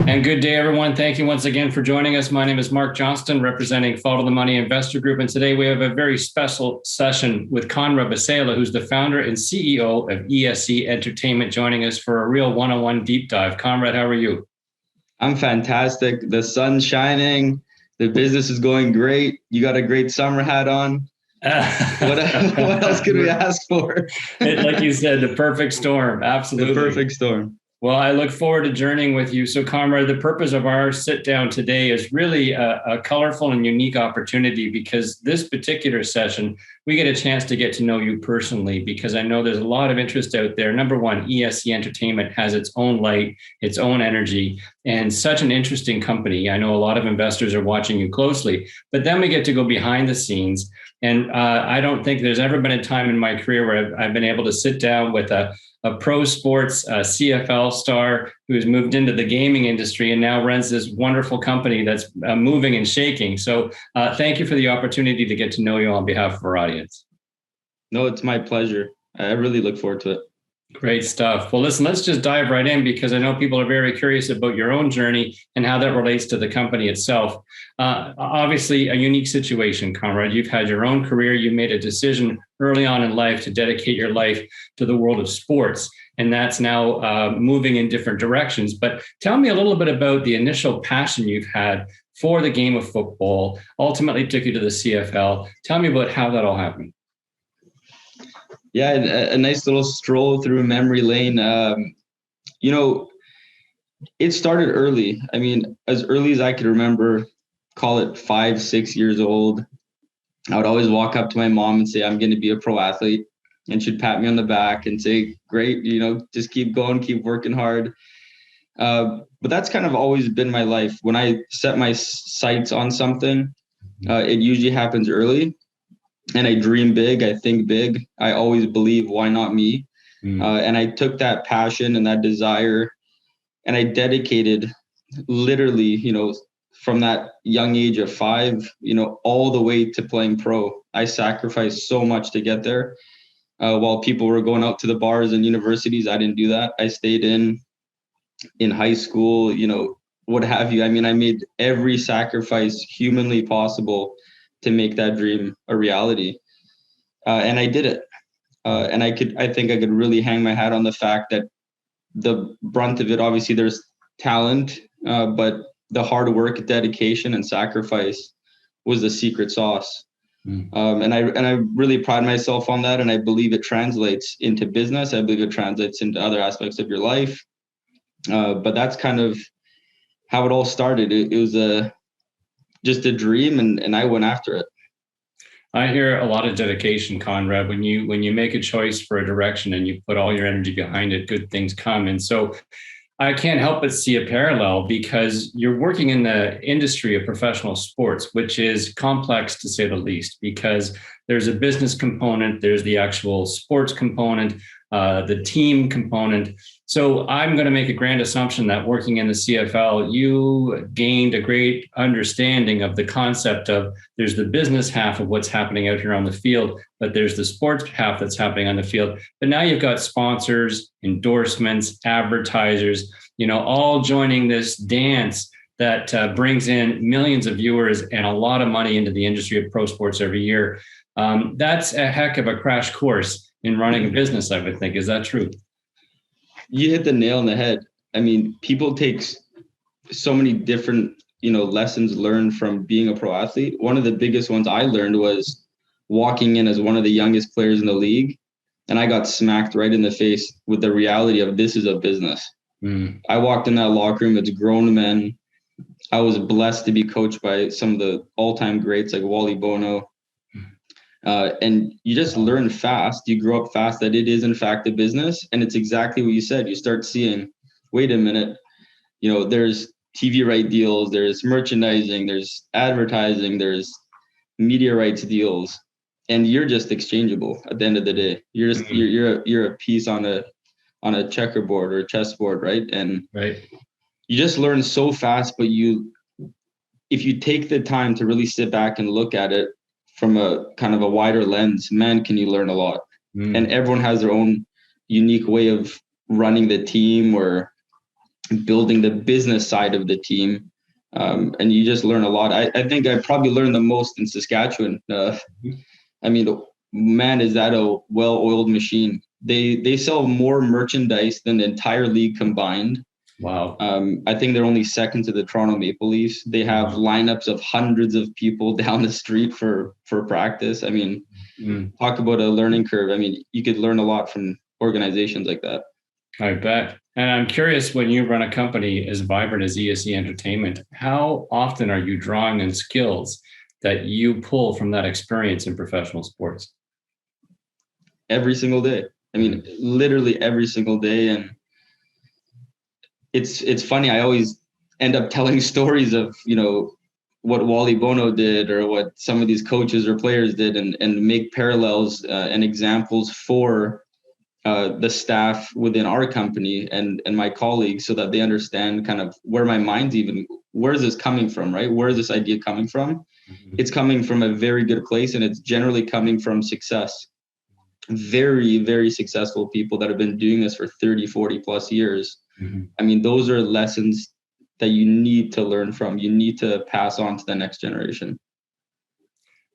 And good day, everyone. Thank you once again for joining us. My name is Mark Johnston, representing Follow the Money Investor Group. And today we have a very special session with Konrad Wasiela, who's the founder and CEO of ESE Entertainment, joining us for a real one-on-one deep dive. Konrad, how are you? I'm fantastic. The sun's shining. The business is going great. You got a great summer hat on. What else could we ask for? Like you said, the perfect storm. Absolutely. The perfect storm. Well, I look forward to journeying with you. So, Konrad, the purpose of our sit down today is really a colorful and unique opportunity, because this particular session, we get a chance to get to know you personally, because I know there's a lot of interest out there. Number one, ESE Entertainment has its own light, its own energy, and such an interesting company. I know a lot of investors are watching you closely, but then we get to go behind the scenes. And I don't think there's ever been a time in my career where I've been able to sit down with a pro sports CFL Star who's moved into the gaming industry and now runs this wonderful company that's moving and shaking. So thank you for the opportunity to get to know you on behalf of our audience. No, it's my pleasure. I really look forward to it. Great stuff. Well, listen, let's just dive right in, because I know people are very curious about your own journey and how that relates to the company itself. Obviously, a unique situation, Konrad. You've had your own career. You made a decision early on in life to dedicate your life to the world of sports, and that's now moving in different directions. But tell me a little bit about the initial passion you've had for the game of football, ultimately took you to the CFL. Tell me about how that all happened. Yeah, a nice little stroll through memory lane. It started early. I mean, as early as I could remember, call it 5, 6 years old, I would always walk up to my mom and say, I'm going to be a pro athlete. And she'd pat me on the back and say, great, just keep going, keep working hard. But that's kind of always been my life. When I set my sights on something, it usually happens early. And I dream big, I think big. I always believe, why not me? And I took that passion and that desire, and I dedicated literally, from that young age of 5, all the way to playing pro. I sacrificed so much to get there. While people were going out to the bars and universities, I didn't do that. I stayed in high school, what have you. I mean, I made every sacrifice humanly possible to make that dream a reality. And I did it. And I think I could really hang my hat on the fact that the brunt of it, obviously there's talent, but the hard work, dedication, and sacrifice was the secret sauce. And I really pride myself on that. And I believe it translates into business. I believe it translates into other aspects of your life. But that's kind of how it all started. It was just a dream, and I went after it. I hear a lot of dedication, Konrad. When you make a choice for a direction and you put all your energy behind it, good things come. And so I can't help but see a parallel, because you're working in the industry of professional sports, which is complex to say the least, because there's a business component, there's the actual sports component, the team component. So I'm going to make a grand assumption that working in the CFL, you gained a great understanding of the concept of there's the business half of what's happening out here on the field, but there's the sports half that's happening on the field. But now you've got sponsors, endorsements, advertisers, all joining this dance that brings in millions of viewers and a lot of money into the industry of pro sports every year. That's a heck of a crash course in running a business, I would think. Is that true? You hit the nail on the head. I mean, people take so many different, lessons learned from being a pro athlete. One of the biggest ones I learned was walking in as one of the youngest players in the league. And I got smacked right in the face with the reality of this is a business. I walked in that locker room, it's grown men. I was blessed to be coached by some of the all-time greats like Wally Bono. And you just learn fast. You grow up fast that it is, in fact, a business. And it's exactly what you said. You start seeing, wait a minute, there's TV right deals, there's merchandising, there's advertising, there's media rights deals. And you're just exchangeable at the end of the day. You're just you're a piece on a checkerboard or a chessboard, right? And you just learn so fast, but if you take the time to really sit back and look at it from a kind of a wider lens, man, can you learn a lot. And everyone has their own unique way of running the team or building the business side of the team. And you just learn a lot. I think I probably learned the most in Saskatchewan. I mean, man, is that a well-oiled machine. They sell more merchandise than the entire league combined. Wow. I think they're only second to the Toronto Maple Leafs. They have lineups of hundreds of people down the street for practice. I mean, talk about a learning curve. I mean, you could learn a lot from organizations like that. I bet. And I'm curious, when you run a company as vibrant as ESE Entertainment, how often are you drawing on skills that you pull from that experience in professional sports? Every single day. I mean, literally every single day. And it's funny. I always end up telling stories of, what Wally Bono did or what some of these coaches or players did, and make parallels and examples for the staff within our company and my colleagues, so that they understand kind of where my mind's where is this coming from, right? Where is this idea coming from? It's coming from a very good place, and it's generally coming from success. Very, very successful people that have been doing this for 30, 40 plus years. I mean, those are lessons that you need to learn from. You need to pass on to the next generation.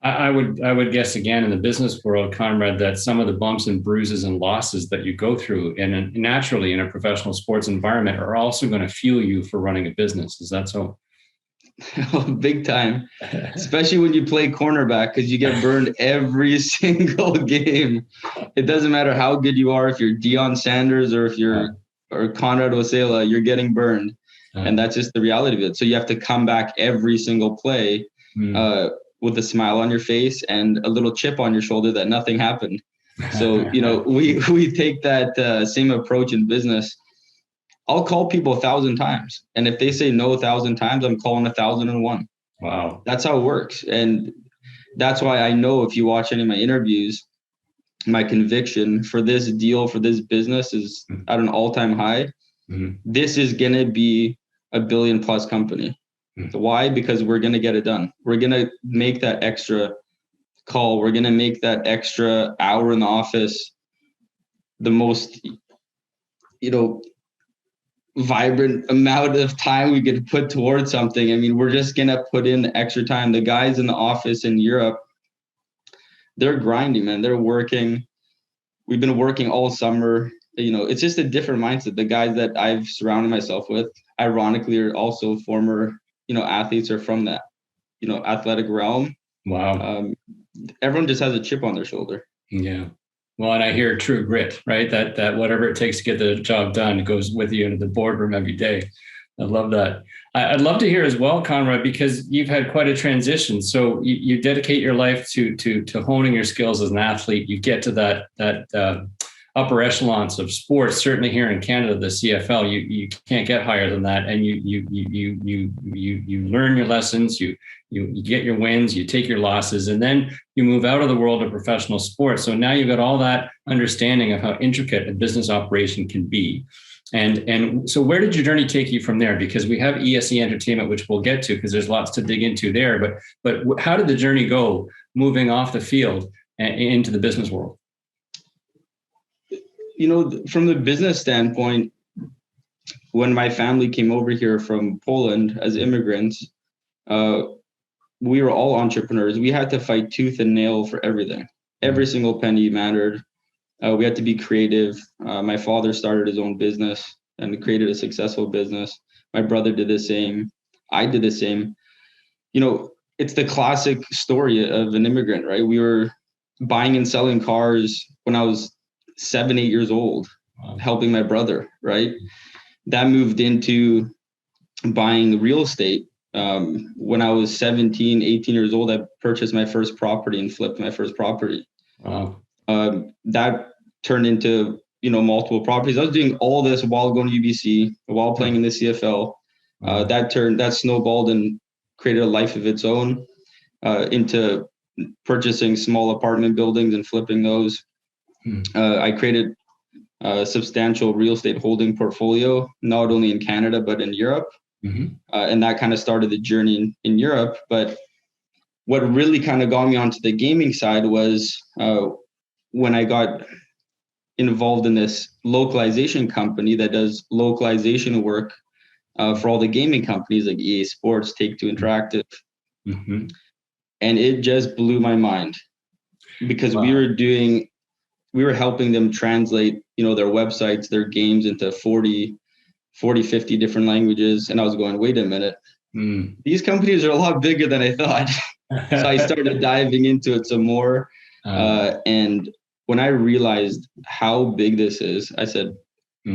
I would guess, again, in the business world, Konrad, that some of the bumps and bruises and losses that you go through naturally in a professional sports environment are also going to fuel you for running a business. Is that so? Big time, especially when you play cornerback, because you get burned every single game. It doesn't matter how good you are. If you're Deion Sanders or if you're or Konrad Wasiela, you're getting burned. And that's just the reality of it. So you have to come back every single play with a smile on your face and a little chip on your shoulder that nothing happened. So, we take that same approach in business. I'll call people 1,000 times. And if they say no 1,000 times, I'm calling 1,001. Wow. That's how it works. And that's why I know, if you watch any of my interviews, my conviction for this deal, for this business, is at an all-time high. This is going to be a $1 billion+ company. Why? Because we're going to get it done. We're going to make that extra call. We're going to make that extra hour in the office the most, vibrant amount of time we could put towards something. I mean, we're just going to put in the extra time. The guys in the office in Europe, they're grinding, man. They're working. We've been working all summer. It's just a different mindset. The guys that I've surrounded myself with, ironically, are also former, athletes, are from that, athletic realm. Wow. Everyone just has a chip on their shoulder. Yeah. Well, and I hear true grit, right? That whatever it takes to get the job done goes with you into the boardroom every day. I love that. I'd love to hear as well, Konrad, because you've had quite a transition. So you dedicate your life to honing your skills as an athlete. You get to that upper echelons of sports. Certainly here in Canada, the CFL, you can't get higher than that. And you learn your lessons. You get your wins. You take your losses, and then you move out of the world of professional sports. So now you've got all that understanding of how intricate a business operation can be. And so where did your journey take you from there? Because we have ESE Entertainment, which we'll get to, because there's lots to dig into there. But how did the journey go moving off the field and into the business world? From the business standpoint, when my family came over here from Poland as immigrants, we were all entrepreneurs. We had to fight tooth and nail for everything. Every single penny mattered. We had to be creative. My father started his own business and created a successful business. My brother did the same. I did the same. It's the classic story of an immigrant, right? We were buying and selling cars when I was 7, 8 years old, helping my brother, right? That moved into buying real estate. When I was 17, 18 years old, I purchased my first property and flipped my first property. Wow. That turned into, multiple properties. I was doing all this while going to UBC, while playing in the CFL. That snowballed and created a life of its own, into purchasing small apartment buildings and flipping those. I created a substantial real estate holding portfolio, not only in Canada, but in Europe. And that kind of started the journey in Europe. But what really kind of got me onto the gaming side was when I got involved in this localization company that does localization work for all the gaming companies like EA Sports, Take-Two Interactive. Mm-hmm. And it just blew my mind because we were helping them translate, their websites, their games into 40, 50 different languages. And I was going, wait a minute, these companies are a lot bigger than I thought. So I started diving into it some more. And when I realized how big this is, I said,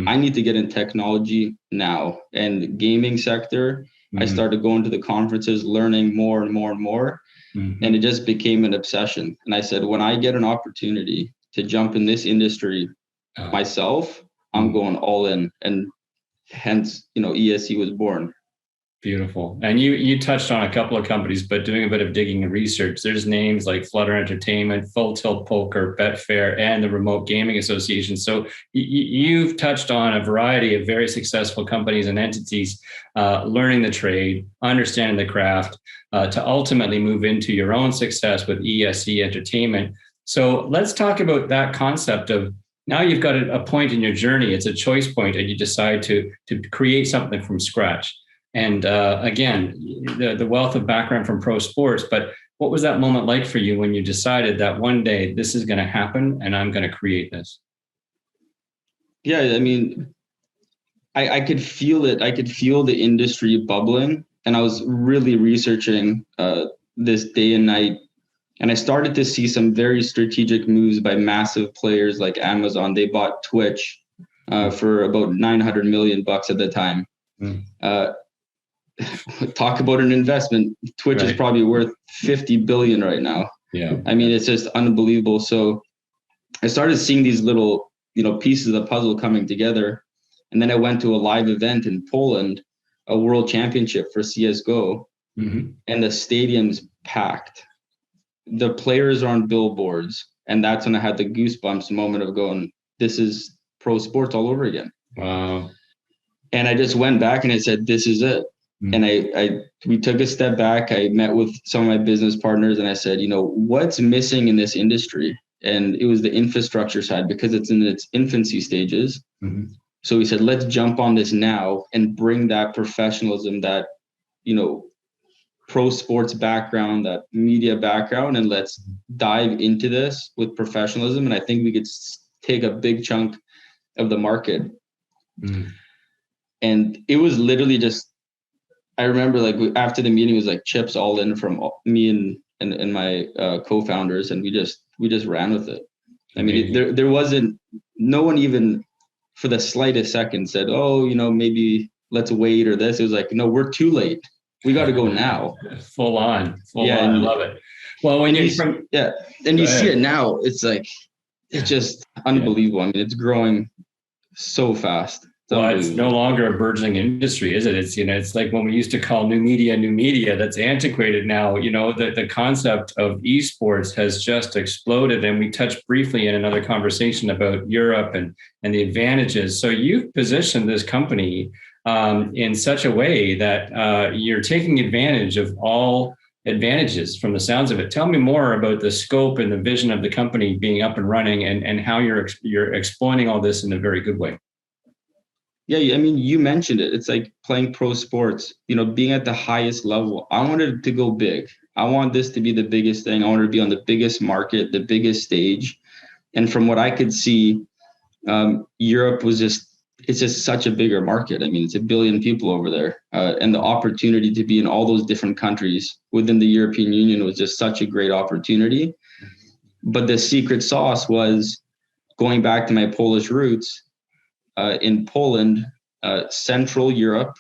I need to get in technology now. And gaming sector, I started going to the conferences, learning more and more and more. And it just became an obsession. And I said, when I get an opportunity to jump in this industry myself, I'm going all in. And hence, ESE was born. Beautiful. And you touched on a couple of companies, but doing a bit of digging and research, there's names like Flutter Entertainment, Full Tilt Poker, Betfair, and the Remote Gaming Association. So you've touched on a variety of very successful companies and entities, learning the trade, understanding the craft, to ultimately move into your own success with ESE Entertainment. So let's talk about that concept of now you've got a point in your journey. It's a choice point, and you decide to create something from scratch. And again, the wealth of background from pro sports, but what was that moment like for you when you decided that one day this is going to happen and I'm going to create this? Yeah, I mean, I could feel it. I could feel the industry bubbling, and I was really researching this day and night. And I started to see some very strategic moves by massive players like Amazon. They bought Twitch for about $900 million at the time. Talk about an investment. Twitch is probably worth 50 billion right now. Yeah. I mean, it's just unbelievable. So I started seeing these little, pieces of the puzzle coming together. And then I went to a live event in Poland, a world championship for CSGO, and the stadium's packed. The players are on billboards. And that's when I had the goosebumps moment of going, this is pro sports all over again. Wow. And I just went back and I said, this is it. And we took a step back. I met with some of my business partners and I said, what's missing in this industry? And it was the infrastructure side because it's in its infancy stages. So we said, let's jump on this now and bring that professionalism, that, pro sports background, that media background, and let's dive into this with professionalism. And I think we could take a big chunk of the market. And it was literally just, I remember after the meeting, it was like chips all in from me and my co-founders, and we just ran with it. I mean, there wasn't, no one even for the slightest second said, oh, maybe let's wait or this. It was like, no, we're too late. We got to go now. Full on. I love it. Well, when you see it now, it's like, it's just unbelievable. I mean, it's growing so fast. It's no longer a burgeoning industry, is it? It's like when we used to call new media, that's antiquated now. The concept of esports has just exploded. And we touched briefly in another conversation about Europe and the advantages. So you've positioned this company in such a way that you're taking advantage of all advantages from the sounds of it. Tell me more about the scope and the vision of the company being up and running and how you're exploiting all this in a very good way. Yeah, I mean, you mentioned it. It's like playing pro sports, being at the highest level. I wanted to go big. I want this to be the biggest thing. I wanted to be on the biggest market, the biggest stage. And from what I could see, Europe it's just such a bigger market. I mean, it's 1 billion people over there. And the opportunity to be in all those different countries within the European Union was just such a great opportunity. But the secret sauce was going back to my Polish roots. In Poland, Central Europe,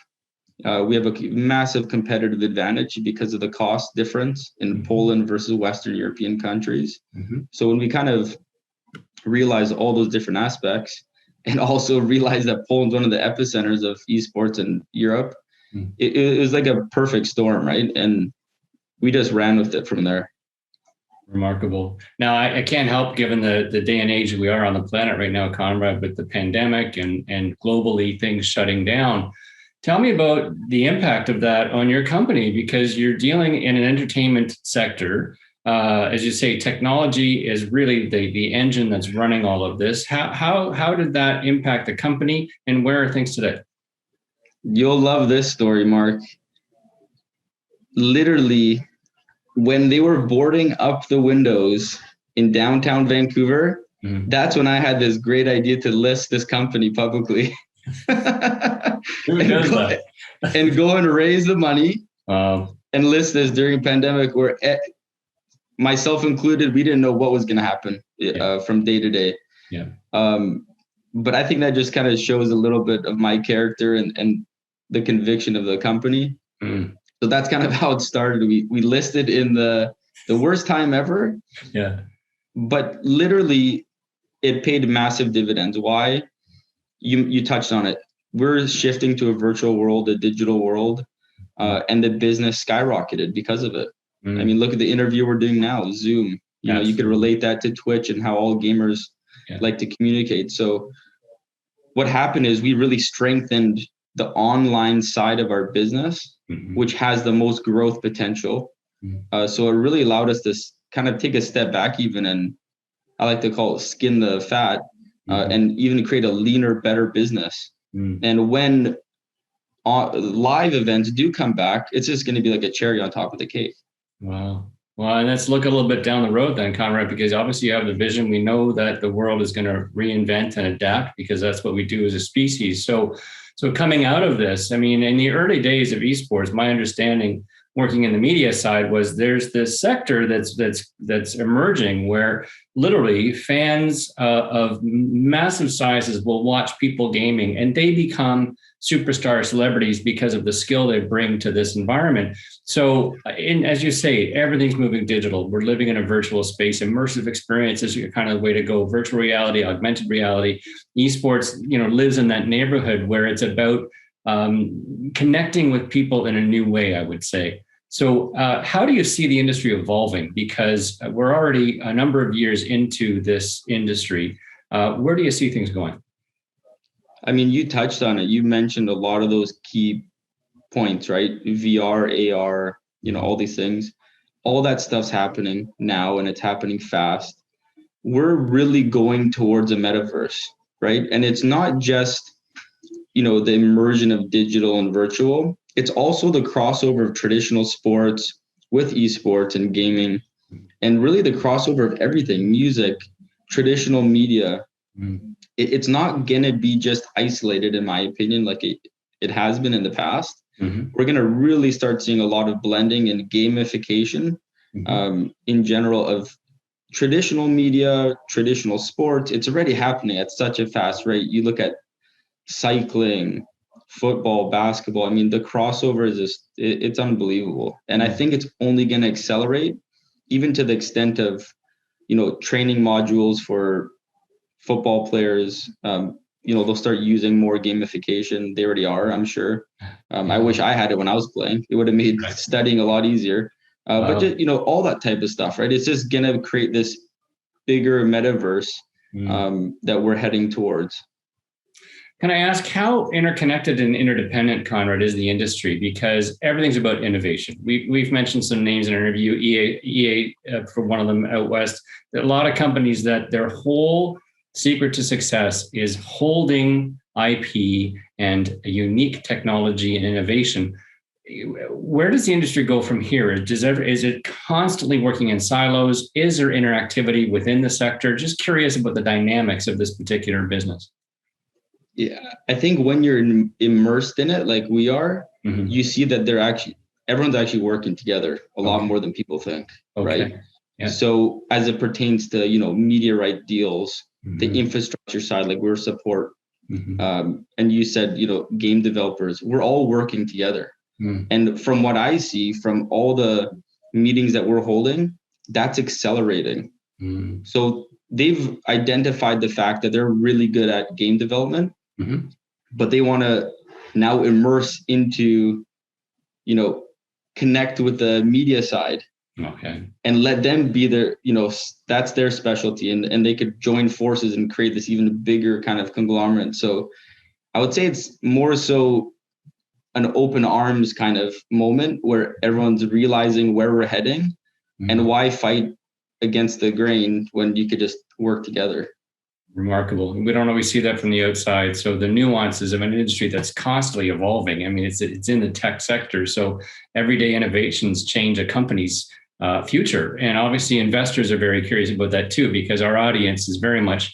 we have a massive competitive advantage because of the cost difference in Poland versus Western European countries. So when we kind of realized all those different aspects and also realized that Poland's one of the epicenters of esports in Europe, it was like a perfect storm, right? And we just ran with it from there. Remarkable. Now, I can't help, given the day and age we are on the planet right now, Konrad, with the pandemic and globally things shutting down. Tell me about the impact of that on your company, because you're dealing in an entertainment sector. As you say, technology is really the engine that's running all of this. How did that impact the company, and where are things today? You'll love this story, Mark. Literally, when they were boarding up the windows in downtown Vancouver, that's when I had this great idea to list this company publicly. Who does that? And go and raise the money and list this during a pandemic where myself included, we didn't know what was going to happen from day to day. Yeah. But I think that just kind of shows a little bit of my character and the conviction of the company. So that's kind of how it started. We listed in the worst time ever. Yeah. But literally, it paid massive dividends. Why? You touched on it. We're shifting to a virtual world, a digital world, and the business skyrocketed because of it. I mean, look at the interview we're doing now, Zoom. You know, you could relate that to Twitch and how all gamers like to communicate. So what happened is we really strengthened the online side of our business, which has the most growth potential. So it really allowed us to kind of take a step back even, and I like to call it skin the fat, and even create a leaner, better business. And when live events do come back, it's just going to be like a cherry on top of the cake. Wow. Well, and let's look a little bit down the road then, Konrad, because obviously you have the vision. We know that the world is going to reinvent and adapt because that's what we do as a species. So coming out of this, I mean, in the early days of esports, my understanding working in the media side was there's this sector that's emerging where literally fans of massive sizes will watch people gaming and they become superstar celebrities because of the skill they bring to this environment. So as you say, everything's moving digital. We're living in a virtual space. Immersive experiences are kind of the way to go. Virtual reality, augmented reality, esports, lives in that neighborhood where it's about connecting with people in a new way, I would say. So how do you see the industry evolving? Because we're already a number of years into this industry. Where do you see things going? I mean, you touched on it. You mentioned a lot of those key points, right? VR, AR, all these things. All that stuff's happening now and it's happening fast. We're really going towards a metaverse, right? And it's not just, the immersion of digital and virtual. It's also the crossover of traditional sports with esports and gaming, and really the crossover of everything, music, traditional media. It's not going to be just isolated, in my opinion, like it has been in the past. We're going to really start seeing a lot of blending and gamification in general of traditional media, traditional sports. It's already happening at such a fast rate. You look at cycling, football, basketball. I mean, the crossover is just, it's unbelievable. And I think it's only going to accelerate, even to the extent of, training modules for football players. They'll start using more gamification. They already are, I'm sure. I wish I had it when I was playing. It would have made studying a lot easier. But just, all that type of stuff, right? It's just going to create this bigger metaverse that we're heading towards. Can I ask how interconnected and interdependent, Konrad, is the industry? Because everything's about innovation. We've mentioned some names in our interview, EA for one of them out west. There are a lot of companies that their whole secret to success is holding IP and a unique technology and innovation. Where does the industry go from here? Is it constantly working in silos? Is there interactivity within the sector? Just curious about the dynamics of this particular business. Yeah, I think when you're immersed in it, like we are, you see that everyone's actually working together a lot more than people think, right? Yeah. So as it pertains to, media right deals, the infrastructure side, like we're support, and you said, game developers, we're all working together. And from what I see from all the meetings that we're holding, that's accelerating. So they've identified the fact that they're really good at game development, but they want to now immerse into, connect with the media side. And let them be their, that's their specialty, and they could join forces and create this even bigger kind of conglomerate. So I would say it's more so an open arms kind of moment where everyone's realizing where we're heading and why fight against the grain when you could just work together. Remarkable. We don't always see that from the outside. So the nuances of an industry that's constantly evolving. I mean, it's in the tech sector. So everyday innovations change a company's future. And obviously investors are very curious about that too, because our audience is very much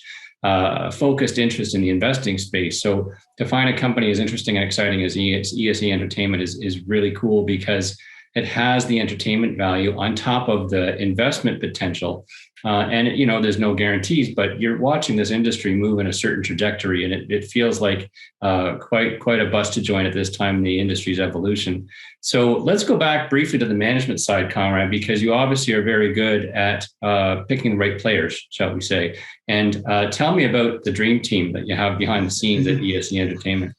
focused interest in the investing space. So to find a company as interesting and exciting as ESE Entertainment is really cool, because it has the entertainment value on top of the investment potential. And, you know, there's no guarantees, but you're watching this industry move in a certain trajectory, and it feels like quite a bust to join at this time in the industry's evolution. So let's go back briefly to the management side, Konrad, because you obviously are very good at picking the right players, shall we say. And tell me about the dream team that you have behind the scenes at ESE Entertainment.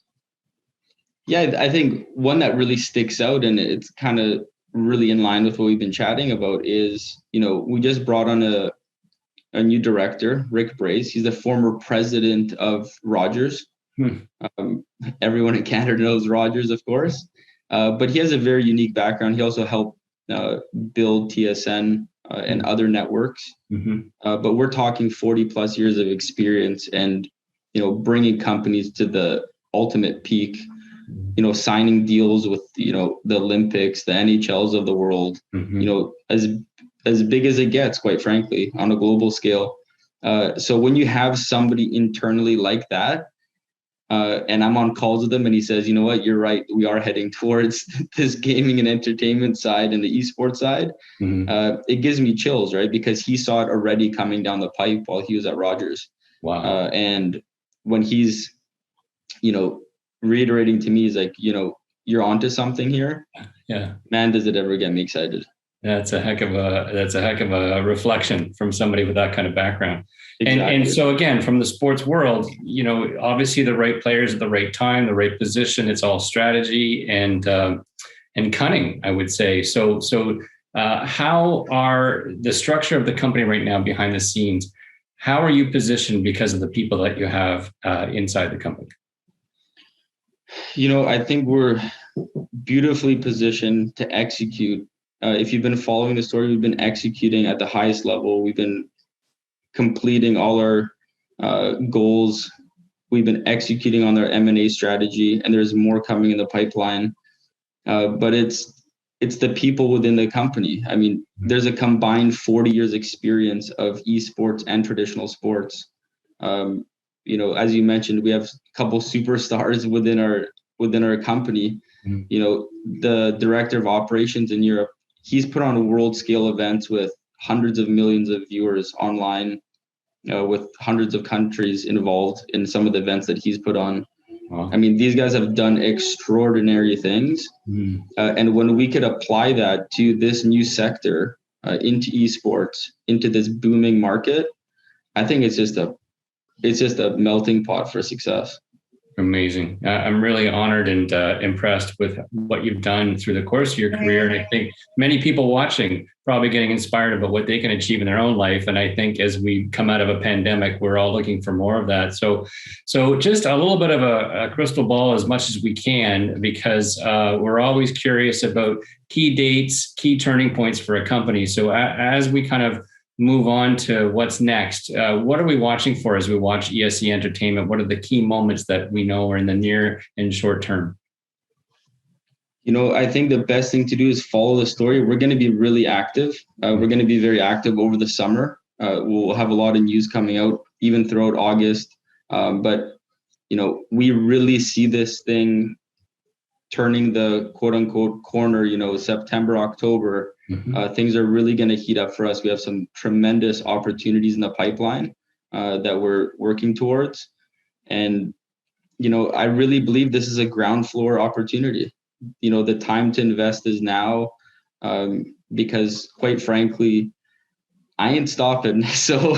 Yeah, I think one that really sticks out, and it's kind of really in line with what we've been chatting about, is, you know, we just brought on a new director, Rick Brace. He's the former president of Rogers. Everyone in Canada knows Rogers, of course, but he has a very unique background. He also helped build TSN and other networks. But we're talking 40 plus years of experience, and, you know, bringing companies to the ultimate peak, you know, signing deals with, you know, the Olympics, the NHLs of the world, you know, as big as it gets, quite frankly, on a global scale. So when you have somebody internally like that, and I'm on calls with him and he says, you know what, you're right, we are heading towards this gaming and entertainment side and the esports side, it gives me chills, right? Because he saw it already coming down the pipe while he was at Rogers. Wow. And when he's, you know, reiterating to me, he's like, you know, you're onto something here. Yeah. Man, does it ever get me excited. That's a heck of a reflection from somebody with that kind of background. Exactly. And so again, from the sports world, you know, obviously the right players at the right time, the right position, it's all strategy and cunning, I would say. So how are the structure of the company right now behind the scenes? How are you positioned because of the people that you have inside the company? You know, I think we're beautifully positioned to execute. If you've been following the story, we've been executing at the highest level. We've been completing all our goals. We've been executing on our M&A strategy, and there's more coming in the pipeline. But it's the people within the company. I mean, there's a combined 40 years experience of esports and traditional sports. You know, as you mentioned, we have a couple superstars within our company. You know, the director of operations in Europe, he's put on world scale events with hundreds of millions of viewers online, with hundreds of countries involved in some of the events that he's put on. Wow. I mean, these guys have done extraordinary things. And when we could apply that to this new sector, into esports, into this booming market, I think it's just a melting pot for success. Amazing. I'm really honored and impressed with what you've done through the course of your career. And I think many people watching probably getting inspired about what they can achieve in their own life. And I think as we come out of a pandemic, we're all looking for more of that. So just a little bit of a crystal ball as much as we can, because we're always curious about key dates, key turning points for a company. So as we kind of move on to what's next, what are we watching for as we watch ESE Entertainment? What are the key moments that we know are in the near and short term? You know, I think the best thing to do is follow the story. We're going to be really active. We're going to be very active over the summer. We'll have a lot of news coming out even throughout August. But, you know, we really see this thing turning the quote unquote corner, you know, September, October. Things are really going to heat up for us. We have some tremendous opportunities in the pipeline that we're working towards. And, you know, I really believe this is a ground floor opportunity. You know, the time to invest is now, because quite frankly, I ain't stopping. So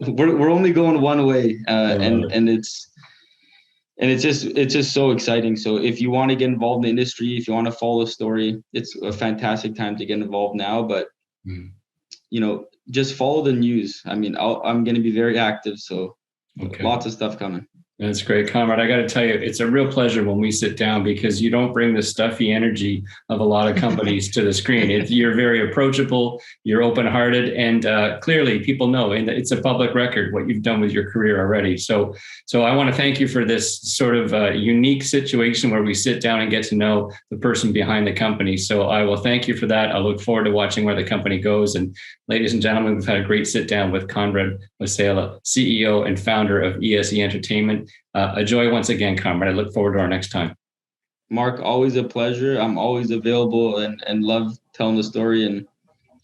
we're only going one way, and it's just so exciting. So if you want to get involved in the industry, if you want to follow the story, it's a fantastic time to get involved now. But you know, just follow the news. I mean, I'm going to be very active. So lots of stuff coming. That's great, Konrad. I got to tell you, it's a real pleasure when we sit down because you don't bring the stuffy energy of a lot of companies to the screen. You're very approachable, you're open-hearted, and clearly people know, and it's a public record what you've done with your career already. So I want to thank you for this sort of unique situation where we sit down and get to know the person behind the company. So I will thank you for that. I look forward to watching where the company goes. And ladies and gentlemen, we've had a great sit down with Konrad Wasiela, CEO and founder of ESE Entertainment. A joy once again, Konrad. I look forward to our next time. Mark, always a pleasure. I'm always available and love telling the story. And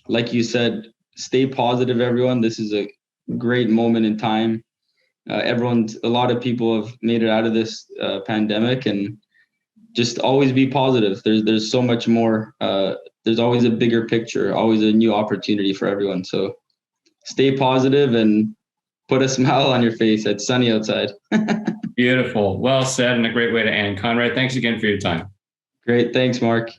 like you said, stay positive, everyone. This is a great moment in time. A lot of people have made it out of this pandemic, and just always be positive. There's so much more. There's always a bigger picture, always a new opportunity for everyone. So stay positive and put a smile on your face. It's sunny outside. Beautiful. Well said, and a great way to end. Konrad, thanks again for your time. Great. Thanks, Mark.